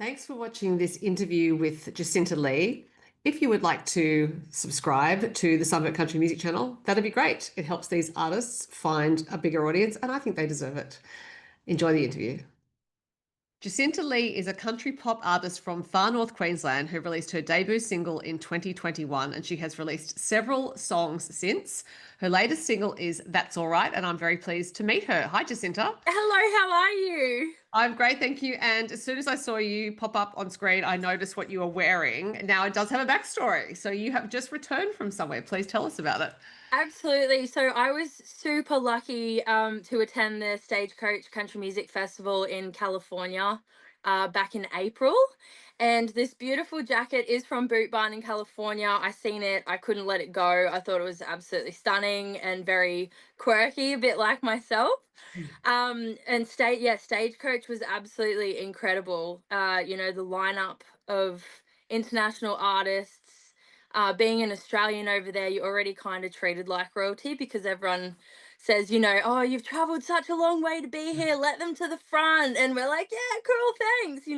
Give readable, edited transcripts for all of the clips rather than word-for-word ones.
Thanks for watching this interview with Jacynta'lee. If you would like to subscribe to the Sunbelt Country Music channel, that'd be great. It helps these artists find a bigger audience, and I think they deserve it. Enjoy the interview. Jacynta'lee is a country pop artist from Far North Queensland who released her debut single in 2021, and she has released several songs since. Her latest single is That's All Right, and I'm very pleased to meet her. Hi, Jacinta. Hello, how are you? I'm great, thank you. And as soon as I saw you pop up on screen, I noticed what you were wearing. Now, it does have a backstory. So you have just returned from somewhere. Please tell us about it. Absolutely. So I was super lucky to attend the Stagecoach Country Music Festival in California back in April. And this beautiful jacket is from Boot Barn in California. I seen it. I couldn't let it go. I thought it was absolutely stunning and very quirky, a bit like myself. And Stagecoach was absolutely incredible. The lineup of international artists. Being an Australian over there, you're already kind of treated like royalty because everyone says, oh, you've traveled such a long way to be here. Let them to the front, and we're like, yeah, cool, thanks.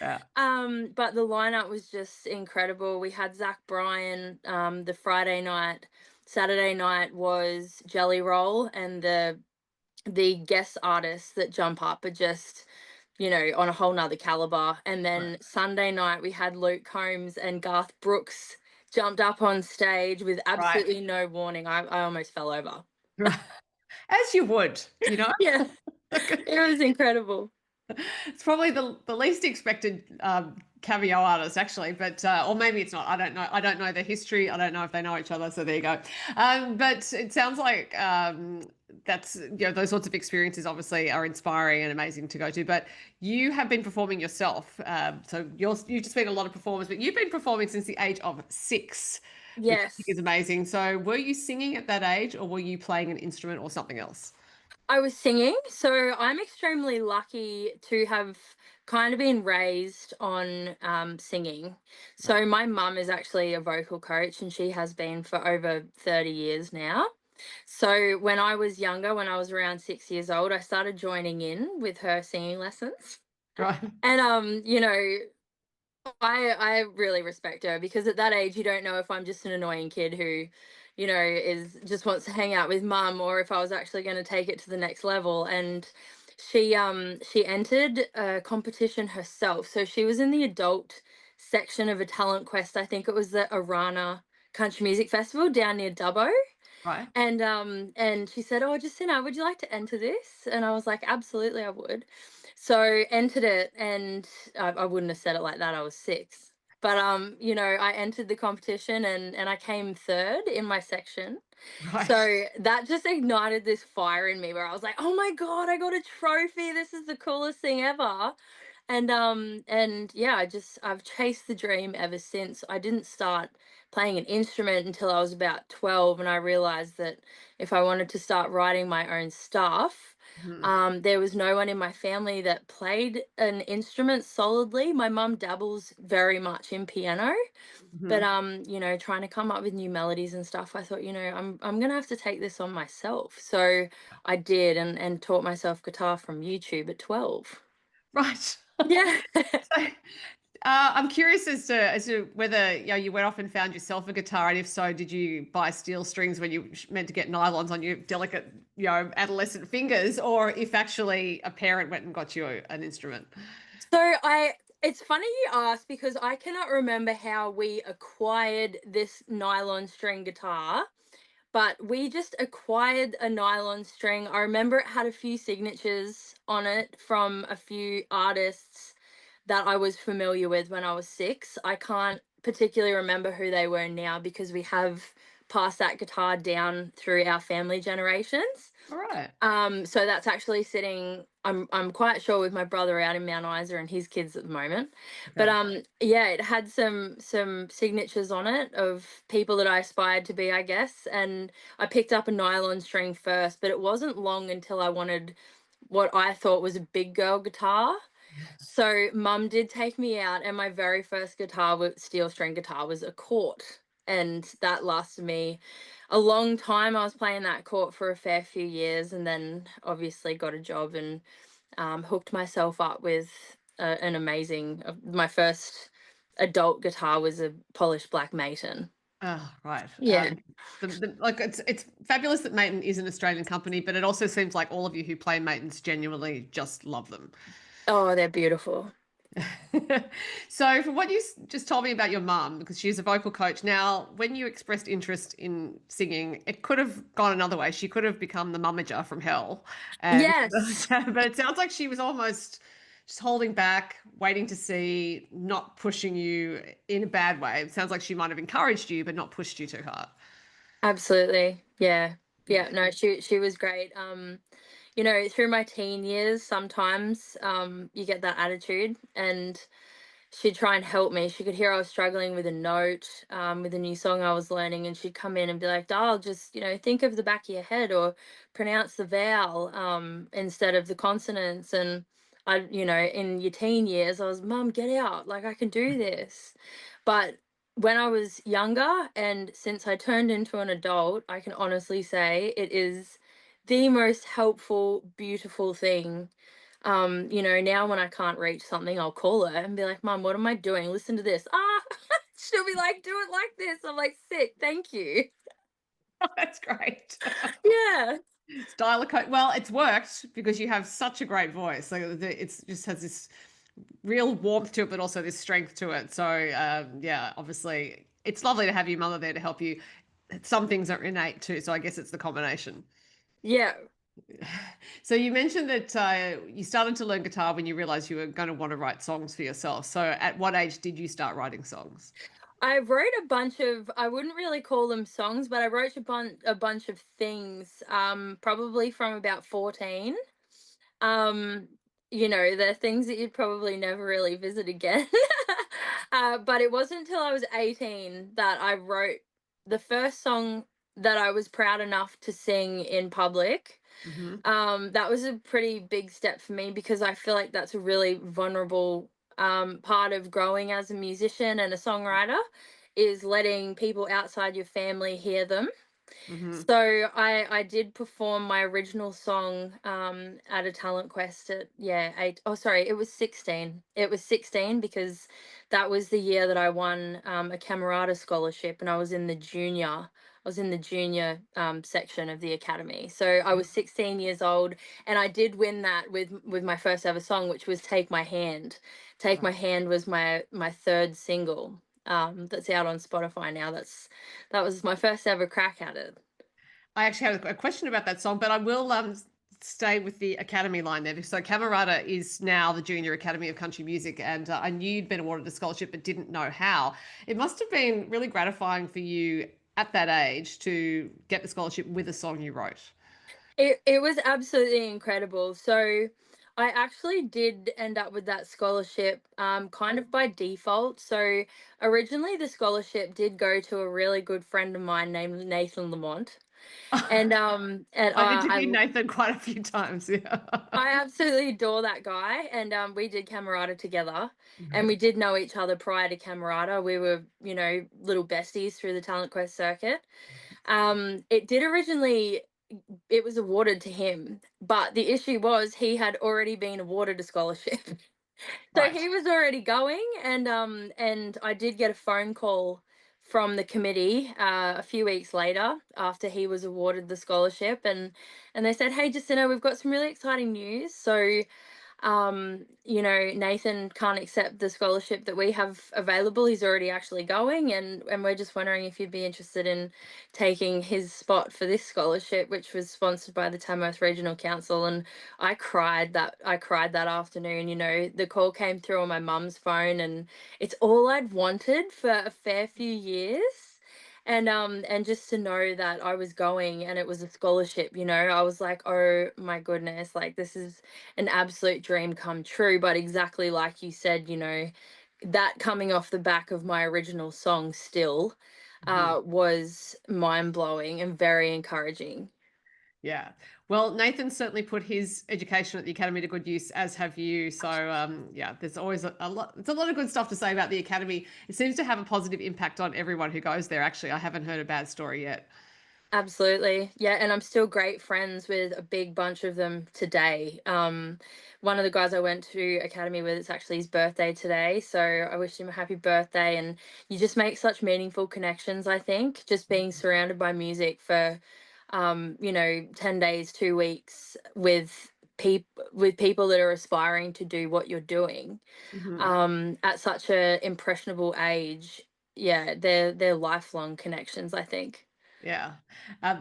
Yeah. But the lineup was just incredible. We had Zach Bryan the Friday night. Saturday night was Jelly Roll, and the guest artists that jump up are just on a whole nother caliber. And then Sunday night we had Luke Combs and Garth Brooks jumped up on stage with Right. absolutely no warning. I almost fell over. Right. As you would. Yeah, it was incredible. It's probably the least expected cameo artist, actually, but or maybe it's not. I don't know. I don't know the history. I don't know if they know each other. So there you go. But it sounds like that's those sorts of experiences obviously are inspiring and amazing to go to. But you have been performing yourself, so you've just been a lot of performers, but you've been performing since the age of 6, which I think is Yes. amazing. So were you singing at that age, or were you playing an instrument or something else? I was singing, so I'm extremely lucky to have kind of been raised on singing. Right. So my mum is actually a vocal coach, and she has been for over 30 years now. So when I was younger, when I was around 6 years old, I started joining in with her singing lessons. Right. And I really respect her because at that age you don't know if I'm just an annoying kid who, is just wants to hang out with mum, or if I was actually going to take it to the next level. And she entered a competition herself. So she was in the adult section of a talent quest. I think it was the Arana Country Music Festival down near Dubbo. Right. And she said, "Oh, Jacinta, would you like to enter this?" And I was like, "Absolutely, I would." So entered it, and I wouldn't have said it like that. I was 6, but I entered the competition, and I came third in my section. Right. So that just ignited this fire in me where I was like, "Oh my god, I got a trophy! This is the coolest thing ever!" And yeah, I've chased the dream ever since. I didn't start playing an instrument until I was about 12, and I realized that if I wanted to start writing my own stuff, Mhm. there was no one in my family that played an instrument solidly. My mum dabbles very much in piano, but Mhm. trying to come up with new melodies and stuff, I thought, I'm gonna have to take this on myself. So I did, and taught myself guitar from YouTube at 12. Right. Yeah. So, I'm curious as to whether you went off and found yourself a guitar, and if so, did you buy steel strings when you meant to get nylons on your delicate, adolescent fingers, or if actually a parent went and got you an instrument? So it's funny you ask because I cannot remember how we acquired this nylon string guitar, but we just acquired a nylon string. I remember it had a few signatures on it from a few artists that I was familiar with when I was 6. I can't particularly remember who they were now because we have passed that guitar down through our family generations. All right. So that's actually sitting, I'm quite sure, with my brother out in Mount Isa and his kids at the moment. But Okay. yeah, it had some signatures on it of people that I aspired to be, I guess. And I picked up a nylon string first, but it wasn't long until I wanted what I thought was a big girl guitar. So mum did take me out, and my very first guitar, with steel string guitar, was a Court, and that lasted me a long time. I was playing that Court for a fair few years, and then obviously got a job and hooked myself up with an amazing. My first adult guitar was a polished black Maton. Oh, right. Yeah. Like it's fabulous that Maiden is an Australian company, but it also seems like all of you who play Maidens genuinely just love them. Oh, they're beautiful. So, from what you just told me about your mum, because she's a vocal coach, now when you expressed interest in singing, it could have gone another way. She could have become the mummager from hell, and Yes, but it sounds like she was almost just holding back, waiting to see, not pushing you in a bad way. It sounds like she might have encouraged you, but not pushed you too hard. absolutely. Yeah. Yeah. Yeah, no, she was great. Through my teen years, sometimes you get that attitude, and she'd try and help me. She could hear I was struggling with a note, with a new song I was learning, and she'd come in and be like, "Darl, just think of the back of your head or pronounce the vowel instead of the consonants." And in your teen years, I was, "Mum, get out! Like I can do this." But when I was younger, and since I turned into an adult, I can honestly say it is the most helpful, beautiful thing. Now when I can't reach something, I'll call her and be like, "Mom, what am I doing? Listen to this." Ah, she'll be like, "Do it like this." I'm like, "Sick, thank you." That's great. Yeah. Style of coach. Well, it's worked because you have such a great voice. Like it's just has this real warmth to it, but also this strength to it. So yeah, obviously it's lovely to have your mother there to help you. Some things are innate too, so I guess it's the combination. Yeah. So you mentioned that you started to learn guitar when you realized you were going to want to write songs for yourself. So at what age did you start writing songs? I wrote a bunch of, I wouldn't really call them songs, but I wrote a bunch of things, probably from about 14. Um, they're things that you'd probably never really visit again. But it wasn't until I was 18 that I wrote the first song that I was proud enough to sing in public. Hmm. That was a pretty big step for me because I feel like that's a really vulnerable part of growing as a musician and a songwriter, is letting people outside your family hear them. Hmm. So I did perform my original song at a talent quest at, yeah, 8, oh sorry, it was 16. It was 16 because that was the year that I won a Camerata scholarship, and I was in the junior section of the academy. So I was 16 years old, and I did win that with my first ever song, which was Take My Hand. Take My Hand was my third single, that's out on Spotify now. That was my first ever crack at it. I actually have a question about that song, but I will stay with the Academy line there. So Camerata is now the Junior Academy of Country Music, and I knew you'd been awarded a scholarship, but didn't know how. It must have been really gratifying for you at that age to get the scholarship with a song you wrote. It was absolutely incredible. So I actually did end up with that scholarship kind of by default. So originally the scholarship did go to a really good friend of mine named Nathan Lamont. And I've I interviewed Nathan quite a few times. Yeah. I absolutely adore that guy, and we did Camerata together, and we did know each other prior to Camerata. We were, little besties through the Talent Quest circuit. It did originally, it was awarded to him, but the issue was he had already been awarded a scholarship. So Right. he was already going, and I did get a phone call from the committee a few weeks later after he was awarded the scholarship, and they said, "Hey, Jacinta, we've got some really exciting news. So Nathan can't accept the scholarship that we have available. He's already actually going, and we're just wondering if you'd be interested in taking his spot for this scholarship, which was sponsored by the Tamworth Regional Council." And I cried that afternoon. The call came through on my mum's phone, and it's all I'd wanted for a fair few years. And just to know that I was going and it was a scholarship, I was like, oh my goodness, like this is an absolute dream come true. But exactly like you said, that coming off the back of my original song still Mhm. was mind blowing and very encouraging. Yeah. Well, Nathan certainly put his education at the Academy to good use, as have you. So, yeah, there's always a lot. It's a lot of good stuff to say about the Academy. It seems to have a positive impact on everyone who goes there. Actually, I haven't heard a bad story yet. Absolutely. Yeah, and I'm still great friends with a big bunch of them today. One of the guys I went to academy with, it's actually his birthday today, so I wish him a happy birthday. And you just make such meaningful connections, I think, just being surrounded by music for 10 days, 2 weeks with people that are aspiring to do what you're doing Mhm. at such a impressionable age. Yeah, they're lifelong connections, I think. Yeah.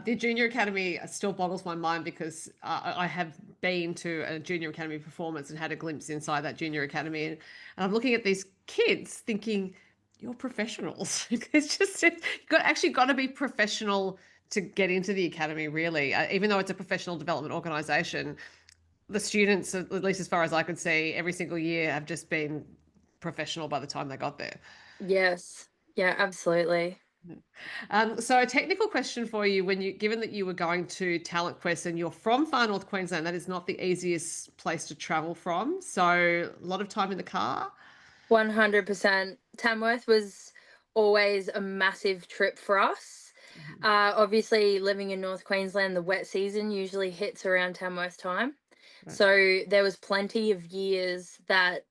The junior academy still boggles my mind because I have been to a junior academy performance and had a glimpse inside that junior academy. And I'm looking at these kids thinking, you're professionals. It's just, you've actually got to be professional to get into the academy, really. Even though it's a professional development organization, the students, at least as far as I could see, every single year have just been professional by the time they got there. Yes. Yeah, absolutely. So a technical question for you: given that you were going to Talent Quest and you're from Far North Queensland, that is not the easiest place to travel from. So a lot of time in the car. 100%. Tamworth was always a massive trip for us. Mhm. Obviously, living in North Queensland, the wet season usually hits around Tamworth time. Right. So there was plenty of years that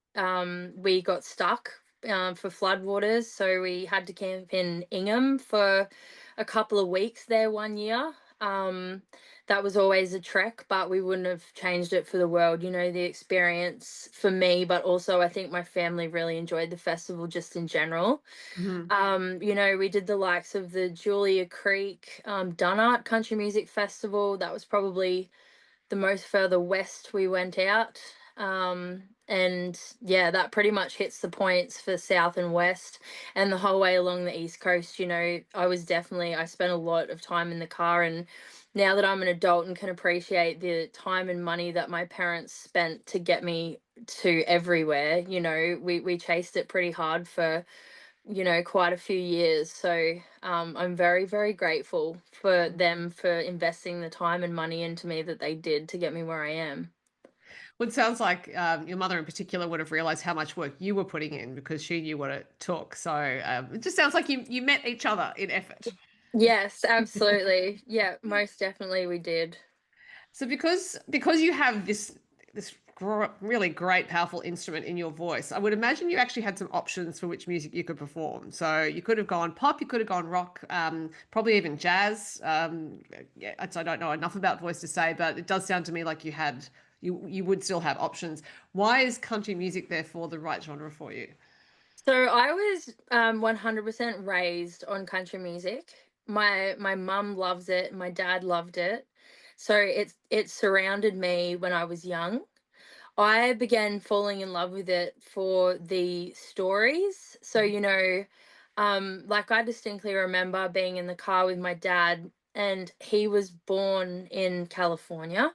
we got stuck for floodwaters. So we had to camp in Ingham for a couple of weeks there one year. That was always a trek, but we wouldn't have changed it for the world. You know, the experience for me, but also I think my family really enjoyed the festival just in general. Mhm. We did the likes of the Julia Creek Dunnart Country Music Festival. That was probably the most further west we went out. And yeah, that pretty much hits the points for south and west and the whole way along the east coast. I spent a lot of time in the car, and now that I'm an adult and can appreciate the time and money that my parents spent to get me to everywhere, we chased it pretty hard for quite a few years. So I'm very, very grateful for them for investing the time and money into me that they did to get me where I am. Well, it sounds like your mother in particular would have realized how much work you were putting in because she knew what it took. So it just sounds like you met each other in effort. Yes, absolutely. Yeah, most definitely we did. So because you have this really great powerful instrument in your voice, I would imagine you actually had some options for which music you could perform. So you could have gone pop, you could have gone rock, probably even jazz. Yeah, I don't know enough about voice to say, but it does sound to me like you would still have options. Why is country music therefore the right genre for you? So I was 100% raised on country music. My mum loves it, my dad loved it. So it surrounded me when I was young. I began falling in love with it for the stories. So, like I distinctly remember being in the car with my dad, and he was born in California.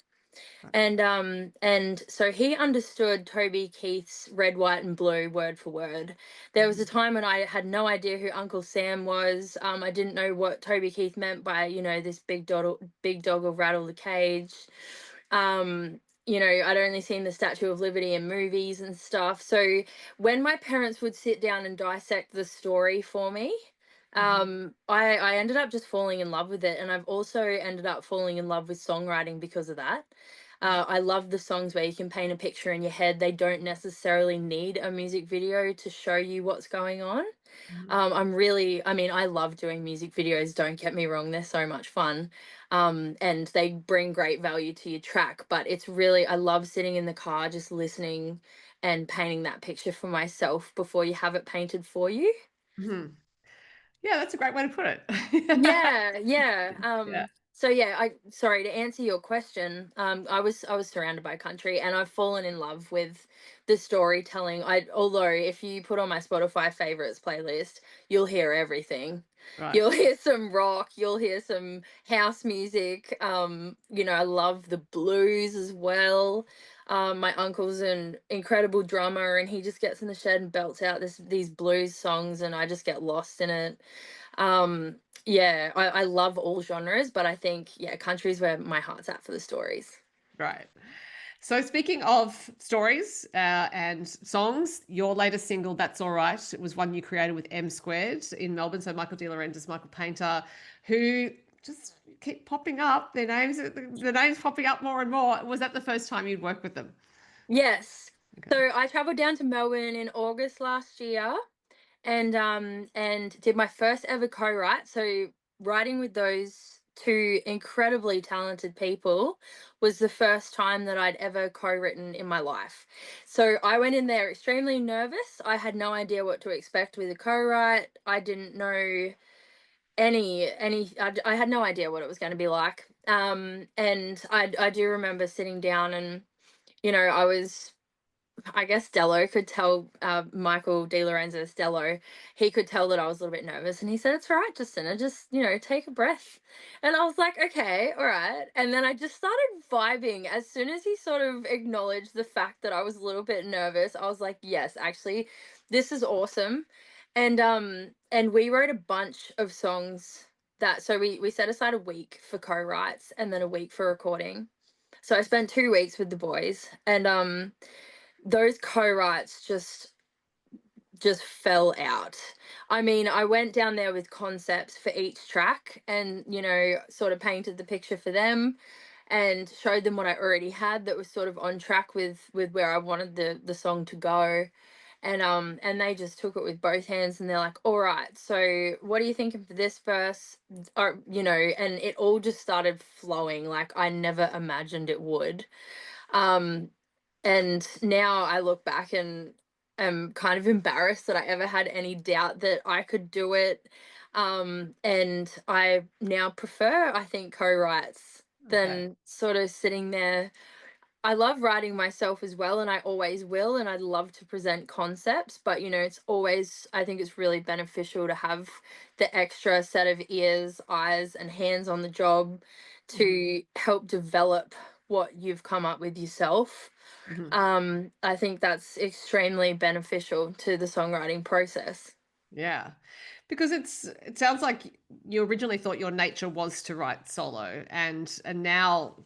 And so he understood Toby Keith's Red, White, and Blue word for word. There was a time when I had no idea who Uncle Sam was. I didn't know what Toby Keith meant by, this big dog will rattle the cage. I'd only seen the Statue of Liberty in movies and stuff. So when my parents would sit down and dissect the story for me, Mhm. I ended up just falling in love with it. And I've also ended up falling in love with songwriting because of that. I love the songs where you can paint a picture in your head. They don't necessarily need a music video to show you what's going on. Mhm. I love doing music videos, don't get me wrong, they're so much fun. And they bring great value to your track, but I love sitting in the car just listening and painting that picture for myself before you have it painted for you. Mhm. Yeah, that's a great way to put it. Yeah, yeah. Yeah. So yeah, I sorry to answer your question. I was surrounded by country, and I've fallen in love with the storytelling. Although if you put on my Spotify favorites playlist, you'll hear everything. Right. You'll hear some rock, you'll hear some house music. I love the blues as well. My uncle's an incredible drummer, and he just gets in the shed and belts out these blues songs, and I just get lost in it. Um, yeah, I love all genres, but I think, yeah, country's where my heart's at for the stories. Right. So speaking of stories and songs, your latest single, "That's All Right," it was one you created with MSquared in Melbourne. So Michael Delorenzis, Michael Paynter, who just keep popping up. The names popping up more and more. Was that the first time you'd worked with them? Yes. Okay. So I traveled down to Melbourne in August last year, and did my first ever co-write. So writing with those two incredibly talented people was the first time that I'd ever co-written in my life. So I went in there extremely nervous. I had no idea what to expect with a co-write. I didn't know I had no idea what it was going to be like. And I do remember sitting down and, I was, I guess Dello could tell, Michael Delorenzis, Dello, he could tell that I was a little bit nervous. And he said, "It's all right, Jacinta, just, take a breath." And I was like, "Okay, all right." And then I just started vibing. As soon as he sort of acknowledged the fact that I was a little bit nervous, I was like, "Yes, actually, this is awesome." And we wrote a bunch of songs so we set aside a week for co-writes and then a week for recording. So I spent 2 weeks with the boys, and those co-writes just fell out. I mean, I went down there with concepts for each track and, sort of painted the picture for them and showed them what I already had that was sort of on track with where I wanted the song to go. And they just took it with both hands, and they're like, "All right, so what are you thinking for this verse?" Or, and it all just started flowing like I never imagined it would. Um and now I look back and am kind of embarrassed that I ever had any doubt that I could do it. And I now prefer, I think, co-writes Okay. than sort of sitting there. I love writing myself as well, and I always will, and I'd love to present concepts, but it's always, I think it's really beneficial to have the extra set of ears, eyes, and hands on the job Mhm. to help develop what you've come up with yourself. Mhm. I think that's extremely beneficial to the songwriting process. Yeah. Because it sounds like you originally thought your nature was to write solo, and now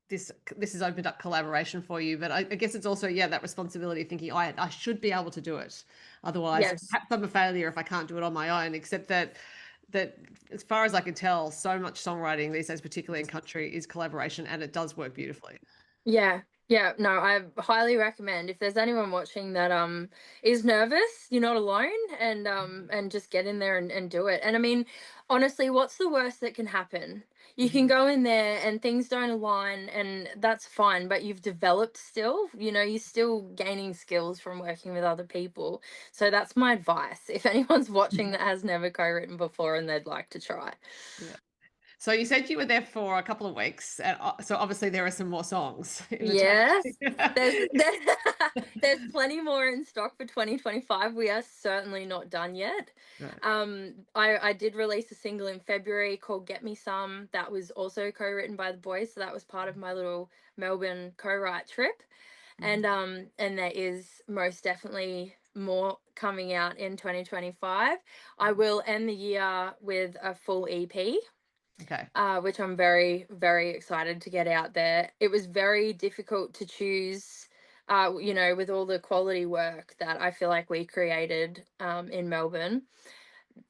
this has opened up collaboration for you. But I guess it's also, yeah, that responsibility of thinking, I should be able to do it. Otherwise, Yes. perhaps I'm a failure if I can't do it on my own. Except that as far as I can tell, so much songwriting these days, particularly in country, is collaboration, and it does work beautifully. Yeah. Yeah, no, I highly recommend if there's anyone watching that is nervous, you're not alone, and just get in there and do it. And I mean, honestly, what's the worst that can happen? You can Mhm. go in there and things don't align, and that's fine, but you've developed still, you're still gaining skills from working with other people. So that's my advice. If anyone's watching that has never co-written before and they'd like to try. Yeah. So you said you were there for a couple of weeks, and so obviously there are some more songs in the Yes, tank. there's there's plenty more in stock for 2025. We are certainly not done yet. Right. I did release a single in February called "Get Me Some." That was also co-written by the boys, so that was part of my little Melbourne co-write trip. Mhm. And there is most definitely more coming out in 2025. I will end the year with a full EP, Okay. which I'm very, very excited to get out there. It was very difficult to choose, with all the quality work that I feel like we created in Melbourne.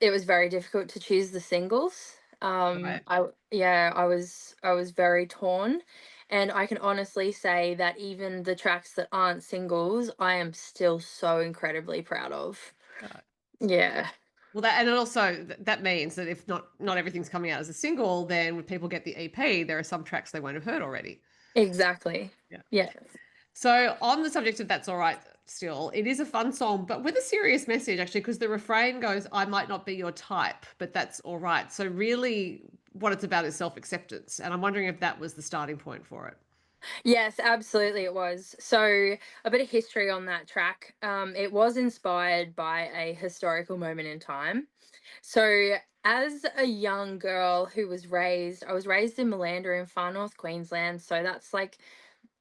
It was very difficult to choose the singles. Right. Yeah, I was very torn. And I can honestly say that even the tracks that aren't singles, I am still so incredibly proud of. Right. Yeah, Well, that and it also that means that if not everything's coming out as a single, then when people get the EP, there are some tracks they won't have heard already. exactly. Yeah. Yeah. So on the subject of That's All Right, still, it is a fun song, but with a serious message actually, because the refrain goes, "I might not be your type, but that's all right." So really, what it's about is self-acceptance, and I'm wondering if that was the starting point for it. Yes, absolutely it was. So, a bit of history on that track. It was inspired by a historical moment in time. So, as a young girl I was raised in Malanda in Far North Queensland. So, that's like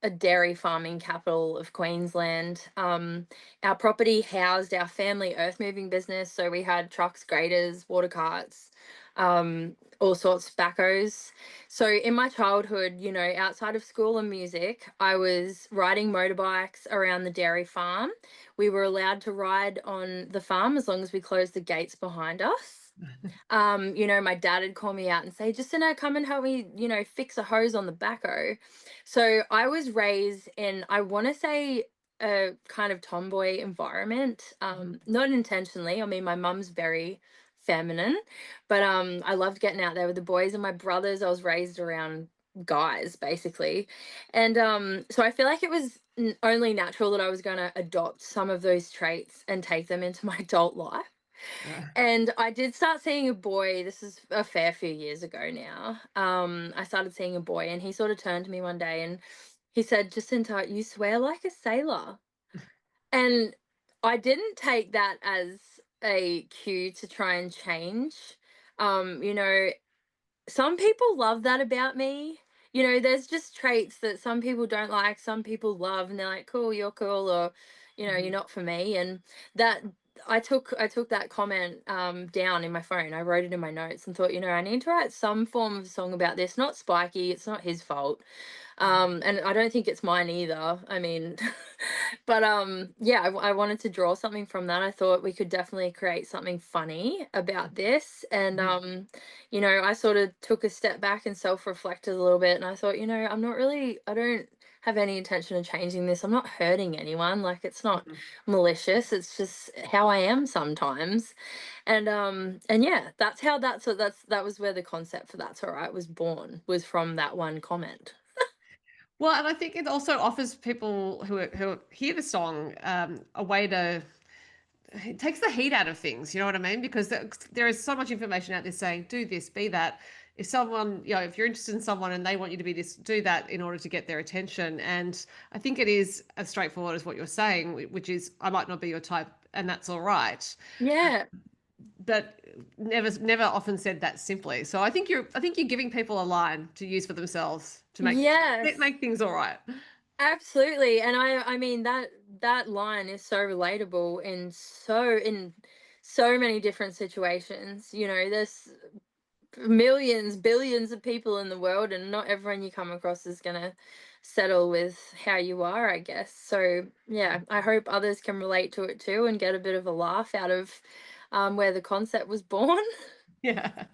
a dairy farming capital of Queensland. Our property housed our family earth moving business. So we had trucks, graders, water carts, all sorts of backhoes. So in my childhood, outside of school and music, I was riding motorbikes around the dairy farm. We were allowed to ride on the farm as long as we closed the gates behind us. My dad would call me out and say, Jacinta, come and help me, fix a hose on the backhoe. So I was raised in, I want to say, a kind of tomboy environment. Mhm. Not intentionally. I mean, my mum's very feminine, but I loved getting out there with the boys and my brothers. I was raised around guys basically, and so I feel like it was only natural that I was going to adopt some of those traits and take them into my adult life. And I did start seeing a boy. This is a fair few years ago now. I started seeing a boy, and he sort of turned to me one day and he said, Jacinta, you swear like a sailor. And I didn't take that as a cue to try and change. Um, you know, some people love that about me. There's just traits that some people don't like, some people love, and they're like, "Cool, you're cool," or, "You're Mhm. not for me." And that I took that comment down in my phone. I wrote it in my notes and thought, I need to write some form of song about this. Not Spiky, it's not his fault. And I don't think it's mine either. I mean, but yeah, I wanted to draw something from that. I thought we could definitely create something funny about this, and Mhm. I sort of took a step back and self-reflected a little bit, and I thought, I don't have any intention of changing this. I'm not hurting anyone. Like, it's not Mhm. malicious. It's just how I am sometimes. And yeah, that was where the concept for That's All Right was born, was from that one comment. Well, and I think it also offers people who hear the song a way to it takes the heat out of things. You know what I mean? Because there is so much information out there saying do this, be that. If someone, if you're interested in someone and they want you to be this, do that in order to get their attention. And I think it is as straightforward as what you're saying, which is I might not be your type, and that's all right. Yeah. But never often said that simply. So I think you're giving people a line to use for themselves to Yes. make things all right. Absolutely. And I mean that line is so relatable in so many different situations. There's millions, billions of people in the world, and not everyone you come across is gonna settle with how you are, I guess. So yeah, I hope others can relate to it too and get a bit of a laugh out of where the concept was born. Yeah.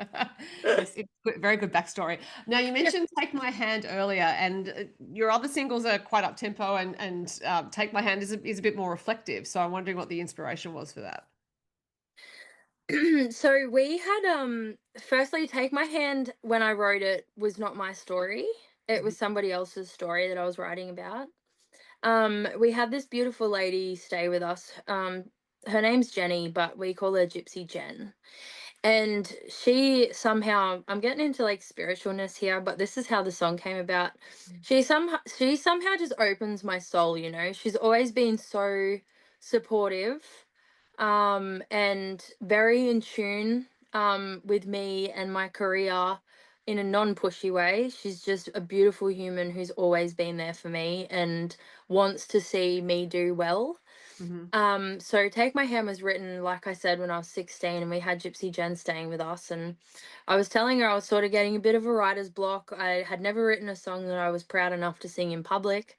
Yes, it's very good backstory. Now, you mentioned Take My Hand earlier, and your other singles are quite up tempo, and Take My Hand is a bit more reflective. So I'm wondering what the inspiration was for that. So we had firstly, Take My Hand, when I wrote it, was not my story. It Mhm. was somebody else's story that I was writing about. We had this beautiful lady stay with us. Her name's Jenny, but we call her Gypsy Jen. And she somehow, I'm getting into like spiritualness here, but this is how the song came about. She somehow just opens my soul. She's always been so supportive, and very in tune with me and my career in a non-pushy way. She's just a beautiful human who's always been there for me and wants to see me do well. Mhm. So Take My Hand was written, like I said, when I was 16, and we had Gypsy Jen staying with us. And I was telling her I was sort of getting a bit of a writer's block. I had never written a song that I was proud enough to sing in public.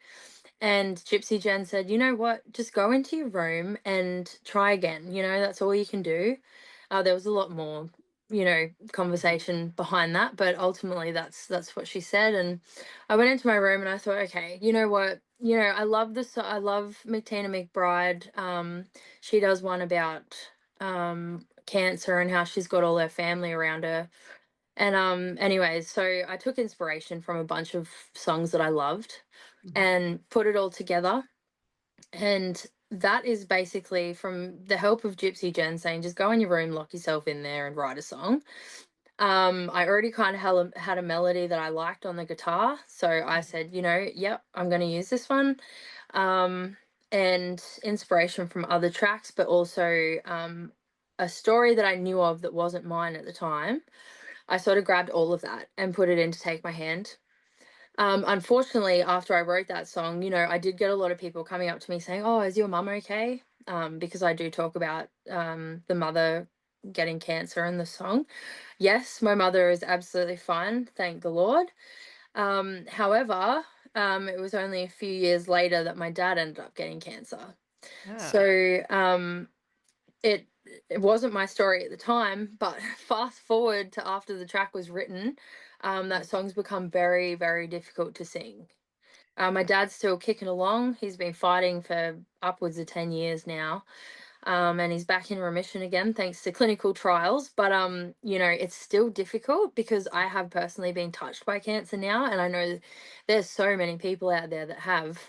And Gypsy Jen said, you know what? Just go into your room and try again. That's all you can do. There was a lot more, conversation behind that, but ultimately that's what she said. And I went into my room and I thought, okay, you know what? I love this. I love Tina McBride. She does one about cancer and how she's got all her family around her. And anyways, so I took inspiration from a bunch of songs that I loved Mhm. and put it all together. And that is basically from the help of Gypsy Jen saying, just go in your room, lock yourself in there, and write a song. I already kind of had a melody that I liked on the guitar. So I said, yep, I'm going to use this one. Um, and inspiration from other tracks, but also a story that I knew of that wasn't mine at the time. I sort of grabbed all of that and put it in to Take My Hand. Unfortunately, after I wrote that song, I did get a lot of people coming up to me saying, "Oh, is your mum okay?" Because I do talk about the mother getting cancer in the song. Yes, my mother is absolutely fine, thank the Lord. However, it was only a few years later that my dad ended up getting cancer. Ah. So it it wasn't my story at the time, but fast forward to after the track was written, that song's become very, very difficult to sing. My dad's still kicking along. He's been fighting for upwards of 10 years now. And he's back in remission again thanks to clinical trials. But it's still difficult because I have personally been touched by cancer now, and I know there's so many people out there that have.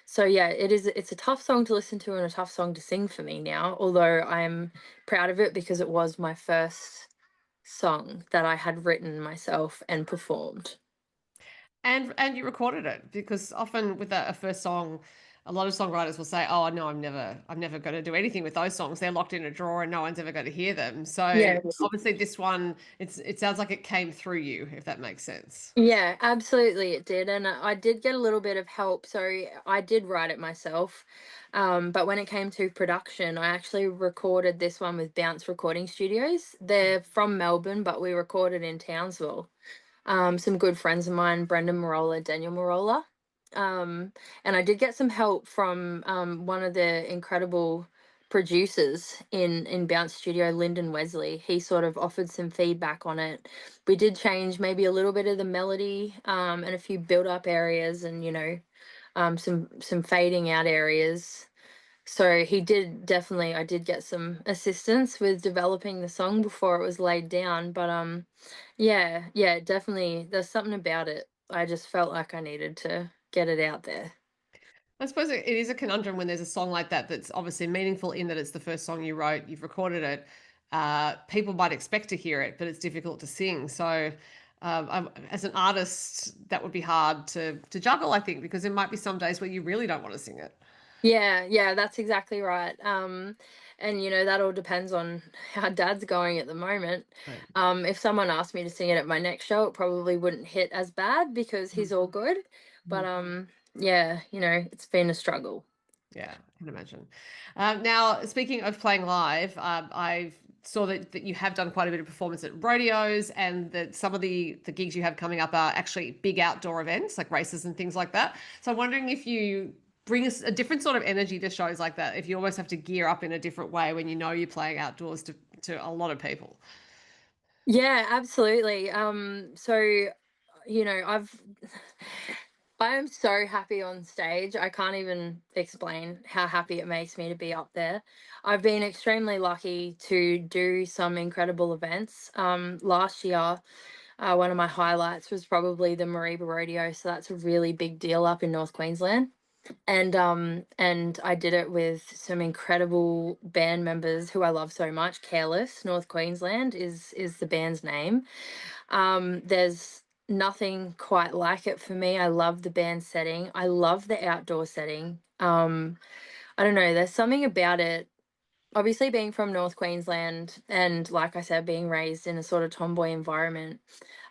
So yeah, it's a tough song to listen to and a tough song to sing for me now. Although I'm proud of it because it was my first song that I had written myself and performed. And you recorded it because often with a first song, a lot of songwriters will say, "Oh no, I'm never going to do anything with those songs. They're locked in a drawer and no one's ever going to hear them." So Yeah. obviously this one, it sounds like it came through you, if that makes sense. Yeah, absolutely it did. And I did get a little bit of help. So I did write it myself. But when it came to production, I actually recorded this one with Bounce Recording Studios. They're from Melbourne, but we recorded in Townsville. Some good friends of mine, Brendan Marola, Daniel Marola. Um, and I did get some help from one of the incredible producers in Bounce Studio, Lyndon Wesley. He sort of offered some feedback on it. We did change maybe a little bit of the melody, and a few build up areas, and some fading out areas. So he did definitely, I did get some assistance with developing the song before it was laid down. But yeah, yeah, definitely there's something about it. I just felt like I needed to get it out there. I suppose it is a conundrum when there's a song like that that's obviously meaningful in that it's the first song you wrote, you've recorded it. People might expect to hear it, but it's difficult to sing. So, as an artist, that would be hard to juggle, I think, because there might be some days where you really don't want to sing it. Yeah, yeah, that's exactly right. And that all depends on how dad's going at the moment. Right. If someone asked me to sing it at my next show, it probably wouldn't hit as bad because he's all good. But Mhm. yeah, it's been a struggle. Yeah, I can imagine. Now, speaking of playing live, I saw that you have done quite a bit of performance at rodeos, and that some of the gigs you have coming up are actually big outdoor events like races and things like that. So I'm wondering if you bring us a different sort of energy to shows like that, if you almost have to gear up in a different way when you know you're playing outdoors to a lot of people. Yeah, absolutely. So I've I am so happy on stage. I can't even explain how happy it makes me to be up there. I've been extremely lucky to do some incredible events. Last year, one of my highlights was probably the Mareeba Rodeo, so that's a really big deal up in North Queensland. And I did it with some incredible band members who I love so much. Careless, North Queensland is the band's name. There's nothing quite like it for me. I love the band setting. I love the outdoor setting. I don't know, there's something about it. Obviously, being from North Queensland and, like I said, being raised in a sort of tomboy environment,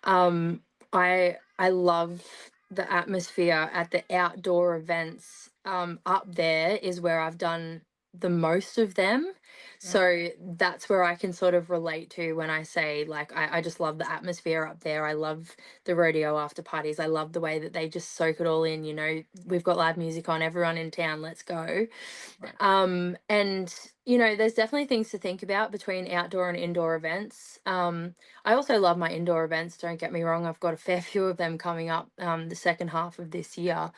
um, I love the atmosphere at the outdoor events. Up there is where I've done the most of them. Yeah. So that's where I can sort of relate to when I say, like, I just love the atmosphere up there. I love the rodeo after parties. I love the way that they just soak it all in. We've got live music on, everyone in town, let's go. Right. And there's definitely things to think about between outdoor and indoor events. I also love my indoor events, don't get me wrong. I've got a fair few of them coming up the second half of this year.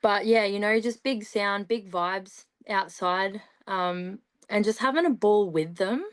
But yeah, just big sound, big vibes outside, and just having a ball with them.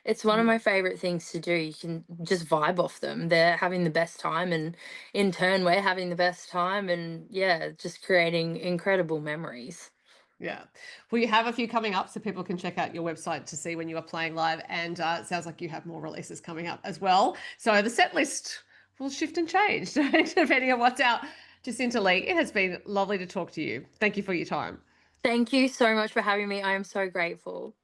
It's one of my favorite things to do. You can just vibe off them. They're having the best time, and in turn, we're having the best time. And yeah, just creating incredible memories. Yeah. Well, you have a few coming up, so people can check out your website to see when you are playing live. And it sounds like you have more releases coming up as well. So the set list will shift and change depending on what's out. Jacynta'lee, it has been lovely to talk to you. Thank you for your time. Thank you so much for having me. I am so grateful.